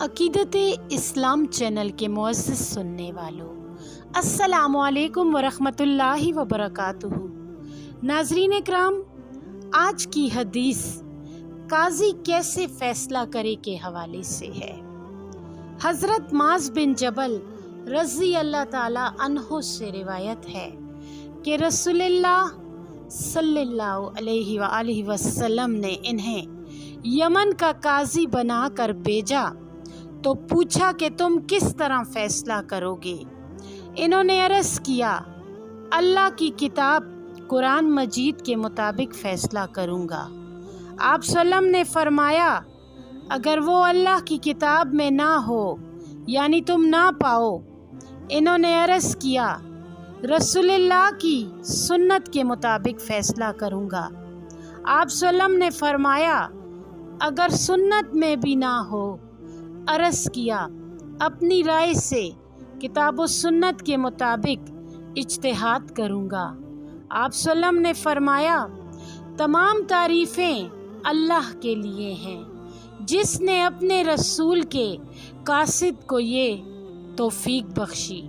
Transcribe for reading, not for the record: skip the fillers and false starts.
عقیدت اسلام چینل کے معزز سننے والوں، السلام علیکم ورحمۃ اللہ وبرکاتہ۔ ناظرین اکرام، آج کی حدیث قاضی کیسے فیصلہ کرے کے حوالے سے ہے۔ حضرت معاذ بن جبل رضی اللہ تعالی عنہ سے روایت ہے کہ رسول اللہ صلی اللہ علیہ وآلہ وسلم نے انہیں یمن کا قاضی بنا کر بھیجا تو پوچھا کہ تم کس طرح فیصلہ کرو گے؟ انہوں نے عرض کیا، اللہ کی کتاب قرآن مجید کے مطابق فیصلہ کروں گا۔ آپ صلی اللہ علیہ وسلم نے فرمایا، اگر وہ اللہ کی کتاب میں نہ ہو یعنی تم نہ پاؤ۔ انہوں نے عرض کیا، رسول اللہ کی سنت کے مطابق فیصلہ کروں گا۔ آپ صلی اللہ علیہ وسلم نے فرمایا، اگر سنت میں بھی نہ ہو۔ عرض کیا، اپنی رائے سے کتاب و سنت کے مطابق اجتہاد کروں گا۔ آپ صلی اللہ علیہ وسلم نے فرمایا، تمام تعریفیں اللہ کے لیے ہیں جس نے اپنے رسول کے قاصد کو یہ توفیق بخشی۔